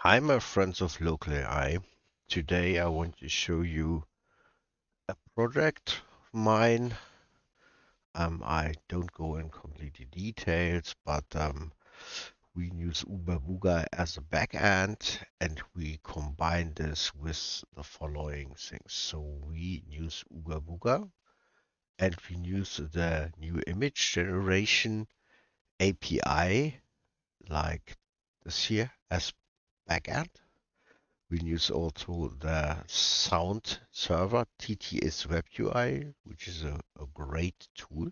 Hi, my friends of local AI. Today I want to show you a project of mine. I don't go in complete details, but we use Oobabooga as a backend, and we combine this with the following things. So we use Oobabooga, and we use the new image generation API, like this here, as backend. We use also the sound server TTS-WebUI, which is a great tool.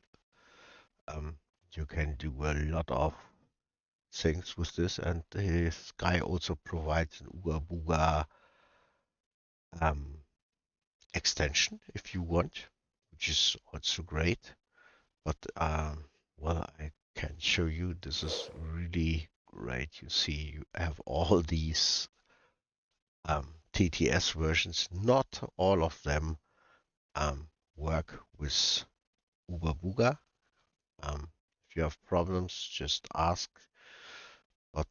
Um, you can do a lot of things with this, and this guy also provides an Oobabooga um, extension if you want, which is also great. But well, I can show you. This is really great. You see, you have all these TTS versions. Not all of them work with Oobabooga. If you have problems, just ask. But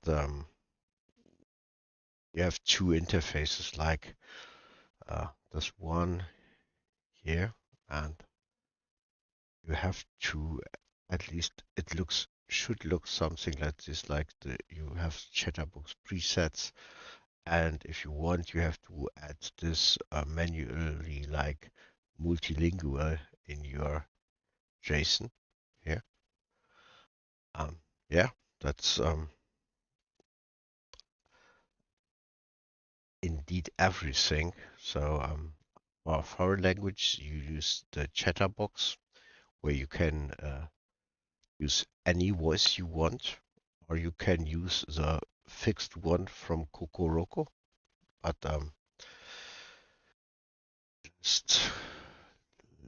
you have two interfaces like this one here, and you have to at least should look something like this. Like you have Chatterbox presets, and if you want, you have to add this manually, like multilingual in your JSON here. Yeah, that's indeed everything. So for foreign language, you use the Chatterbox, where you can use any voice you want, or you can use the fixed one from Kokoro. But just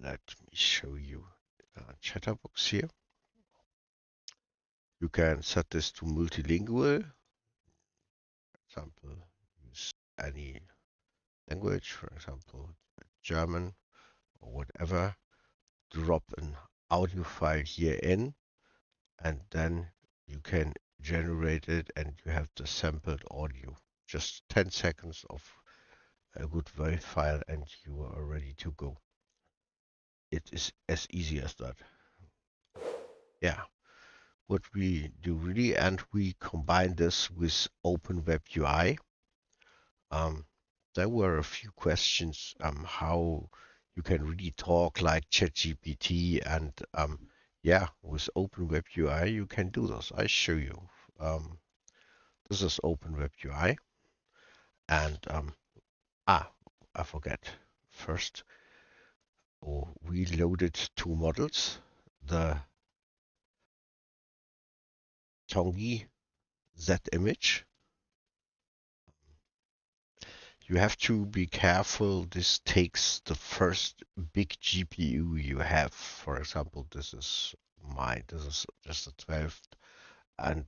let me show you Chatterbox here. You can set this to multilingual. For example, use any language, for example, German or whatever. Drop an audio file here in, and then you can generate it, and you have the sampled audio. Just 10 seconds of a good WAV file, and you are ready to go. It is as easy as that. Yeah, what we do really, and we combine this with Open-Webui. There were a few questions how you can really talk like ChatGPT, and yeah, with Open-Webui you can do this. I show you. This is Open-Webui, and I forget. First, we loaded two models, the Tongi Z image. You have to be careful. This takes the first big GPU you have. For example, this is mine. This is just a 12th, and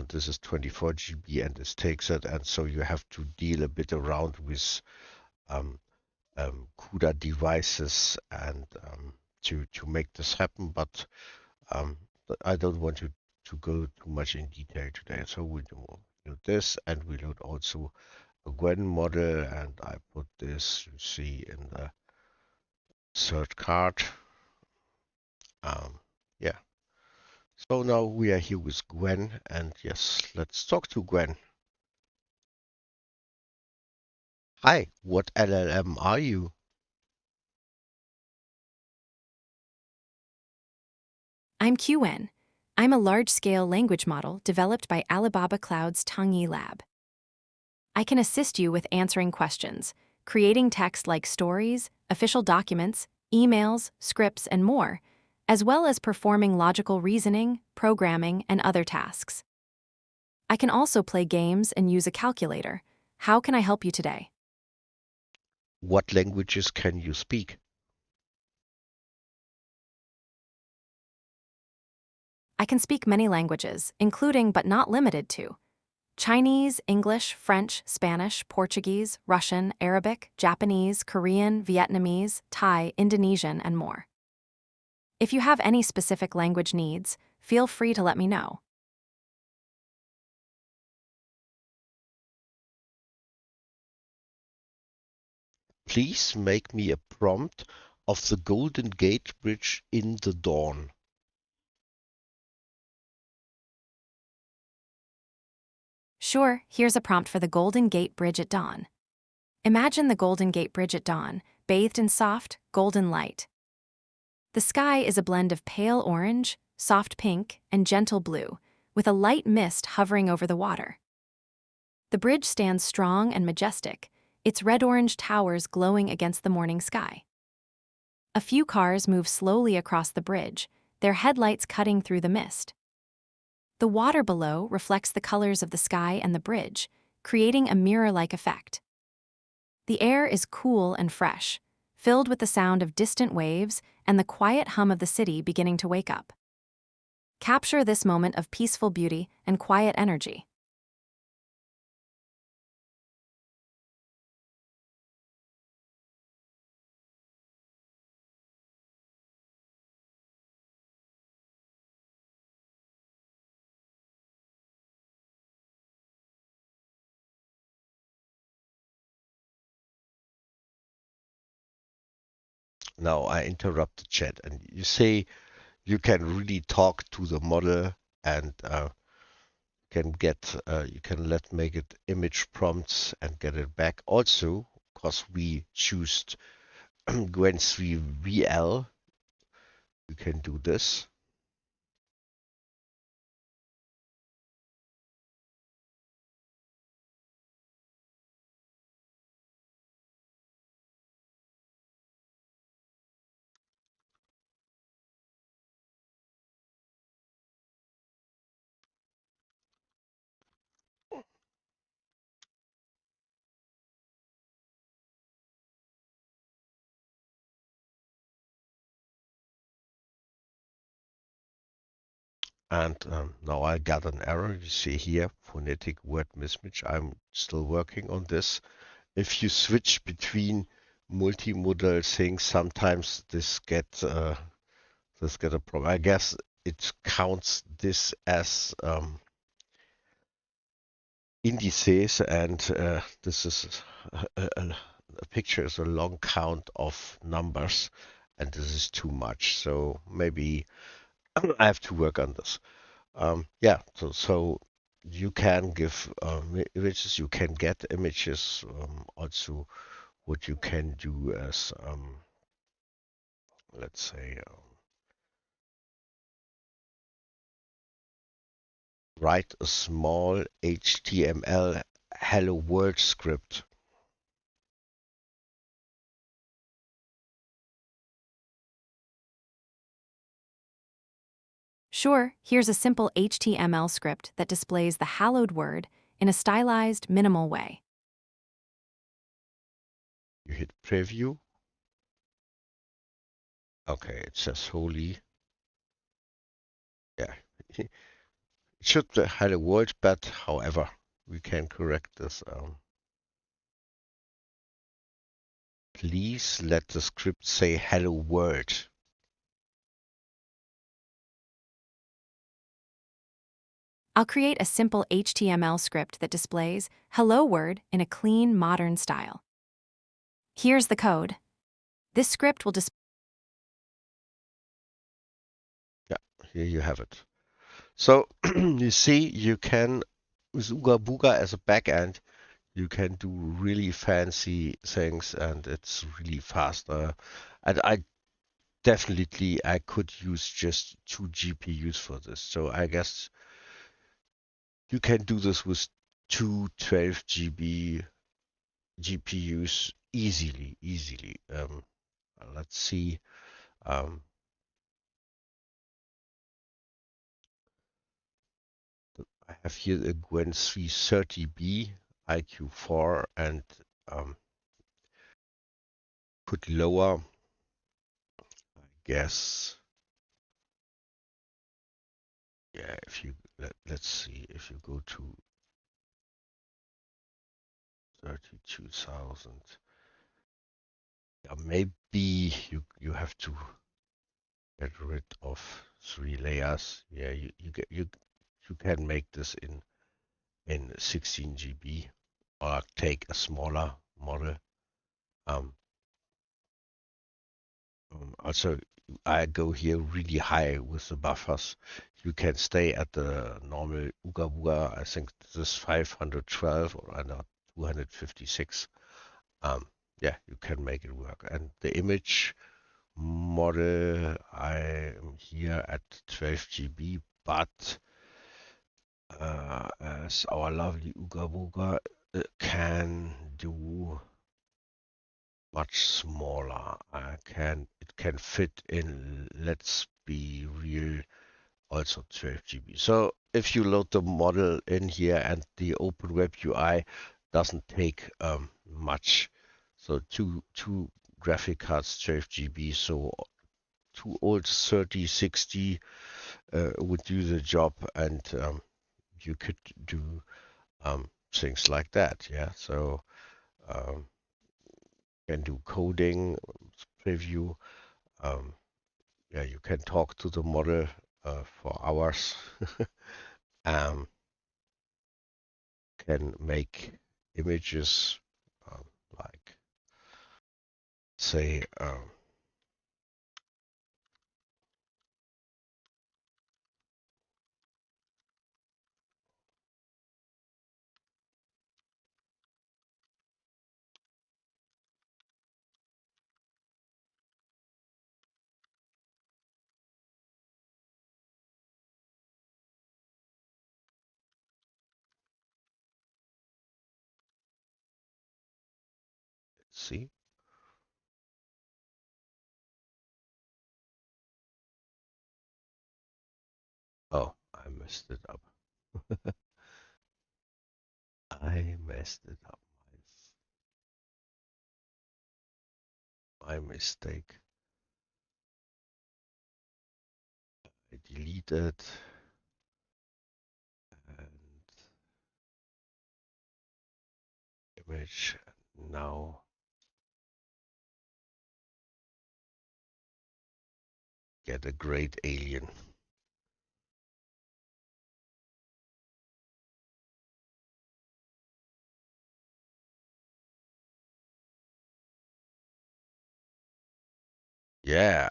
this is 24 GB, and this takes it. And so you have to deal a bit around with um, CUDA devices and to make this happen. But I don't want to go too much in detail today. So we do this, and we load also a Gwen model, and I put this, you see, in the third card. Yeah. So now we are here with Gwen, and yes, let's talk to Gwen. Hi, what LLM are you? I'm QN. I'm a large-scale language model developed by Alibaba Cloud's Tongyi Lab. I can assist you with answering questions, creating text like stories, official documents, emails, scripts, and more, as well as performing logical reasoning, programming, and other tasks. I can also play games and use a calculator. How can I help you today? What languages can you speak? I can speak many languages, including but not limited to Chinese, English, French, Spanish, Portuguese, Russian, Arabic, Japanese, Korean, Vietnamese, Thai, Indonesian, and more. If you have any specific language needs, feel free to let me know. please make me a prompt of the Golden Gate Bridge in the dawn. Sure, here's a prompt for the Golden Gate Bridge at dawn. Imagine the Golden Gate Bridge at dawn, bathed in soft, golden light. The sky is a blend of pale orange, soft pink, and gentle blue, with a light mist hovering over the water. The bridge stands strong and majestic, its red-orange towers glowing against the morning sky. A few cars move slowly across the bridge, their headlights cutting through the mist. The water below reflects the colors of the sky and the bridge, creating a mirror-like effect. The air is cool and fresh, filled with the sound of distant waves and the quiet hum of the city beginning to wake up. Capture this moment of peaceful beauty and quiet energy. Now I interrupt the chat, and you say you can really talk to the model and you can make it image prompts and get it back. Also, because we choose Gwen 3 VL, you can do this. And now I got an error. You see here, phonetic word mismatch. I'm still working on this. If you switch between multimodal things, sometimes this get a problem. I guess it counts this as indices, and this is a picture is a long count of numbers, and this is too much. So maybe I have to work on this. Yeah, so you can give images, you can get images. Also, what you can do is, let's say, write a small HTML hello world script. Sure, here's a simple HTML script that displays the hallowed word in a stylized, minimal way. You hit preview. Okay, it says holy. Yeah, it should be hello world, but however, we can correct this. Please let the script say hello world. I'll create a simple HTML script that displays hello word in a clean, modern style. Here's the code. This script will display. Yeah, here you have it. So you see, you can, with Oobabooga as a backend, you can do really fancy things, and it's really fast. And I could use just 2 GPUs for this. So I guess you can do this with two 12 GB GPUs easily. Let's see. Um, I have here a Gwen 330B IQ4, and could lower, I guess. Yeah, if you let's see, if you go to 32,000, yeah, maybe you have to get rid of 3 layers. Yeah, you can make this in 16 GB, or take a smaller model. Also, I go here really high with the buffers. You can stay at the normal Oobabooga. I think this is 512 or not 256. Um, yeah, you can make it work. And the image model, I am here at 12 GB, but as our lovely Oobabooga can do much smaller. It can fit in, let's be real, also 12 GB. So if you load the model in here and the Open-Webui doesn't take much, so two graphic cards 12 GB, so two old 3060 would do the job, and you could do things like that. Yeah, so um, can do coding, preview. Um, yeah, you can talk to the model for hours. um, can make images um, like say let's see. Oh, I messed it up. I messed it up. My mistake. I deleted and image. Now get a great alien. Yeah,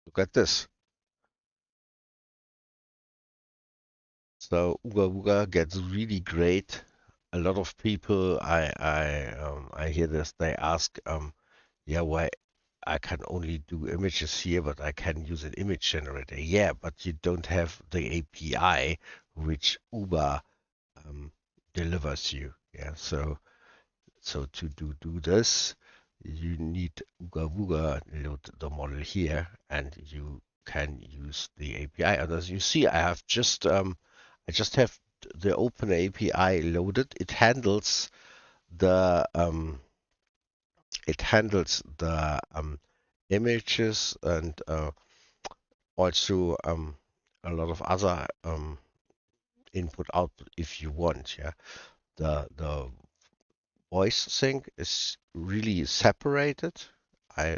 look at this. So Uga gets really great. A lot of people I hear this, they ask yeah, why I can only do images here, but I can use an image generator. Yeah, but you don't have the API which Uber um, delivers you. Yeah, so to do this, you need Oobabooga load the model here, and you can use the API. And as you see, I just have the Open API loaded. The um, it handles the images and also a lot of other input output if you want. Yeah, the voice thing is really separated. I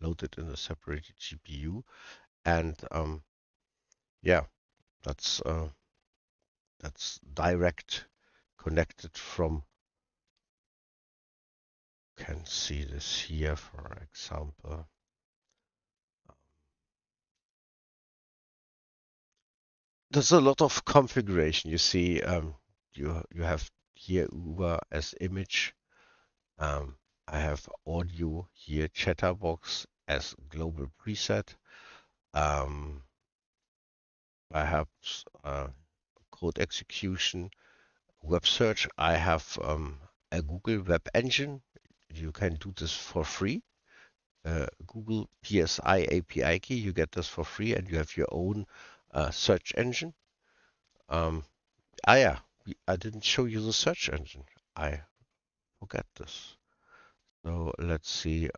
loaded in a separated GPU, and yeah, that's uh, that's direct connected from. Can see this here, for example. There's a lot of configuration. You see, you have here Uber as image. Um, I have audio here, Chatterbox as global preset. Um, I have code execution, web search. I have a Google Web Engine. You can do this for free. Google PSI API Key. You get this for free, and you have your own search engine. Um, yeah, I didn't show you the search engine. I forget this. So let's see.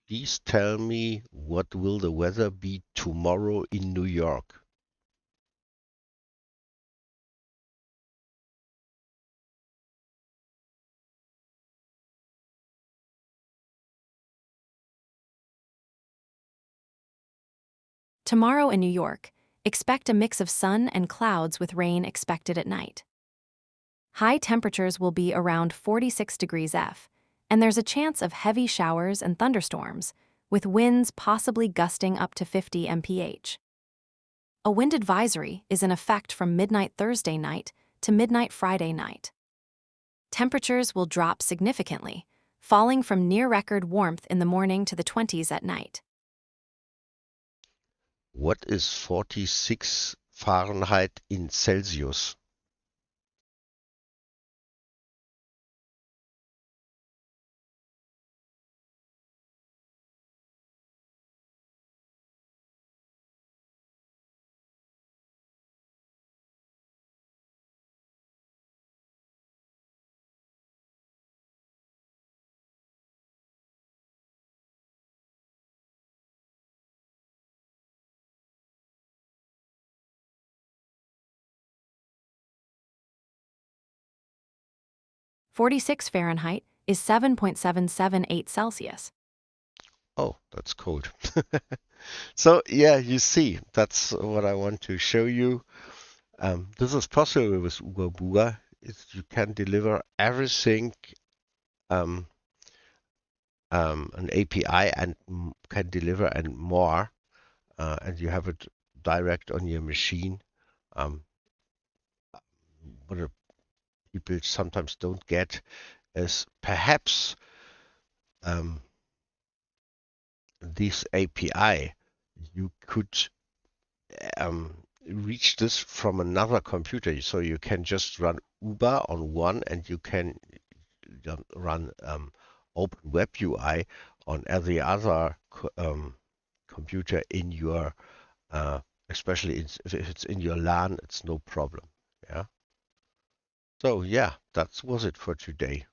Please tell me what will the weather be tomorrow in New York? Tomorrow in New York, expect a mix of sun and clouds with rain expected at night. High temperatures will be around 46 degrees F, and there's a chance of heavy showers and thunderstorms, with winds possibly gusting up to 50 mph. A wind advisory is in effect from midnight Thursday night to midnight Friday night. Temperatures will drop significantly, falling from near-record warmth in the morning to the 20s at night. What is 46 Fahrenheit in Celsius? (46 Fahrenheit) is 7.778 Celsius. Oh, that's cold. So yeah, you see, that's what I want to show you. This is possible with Oobabooga. You can deliver everything um, an API and can deliver and more, and you have it direct on your machine. What people sometimes don't get is perhaps this API you could reach this from another computer. So you can just run Uber on one, and you can run Open-Webui on every other computer in your, especially if it's in your LAN, it's no problem. Yeah. So yeah, that was it for today.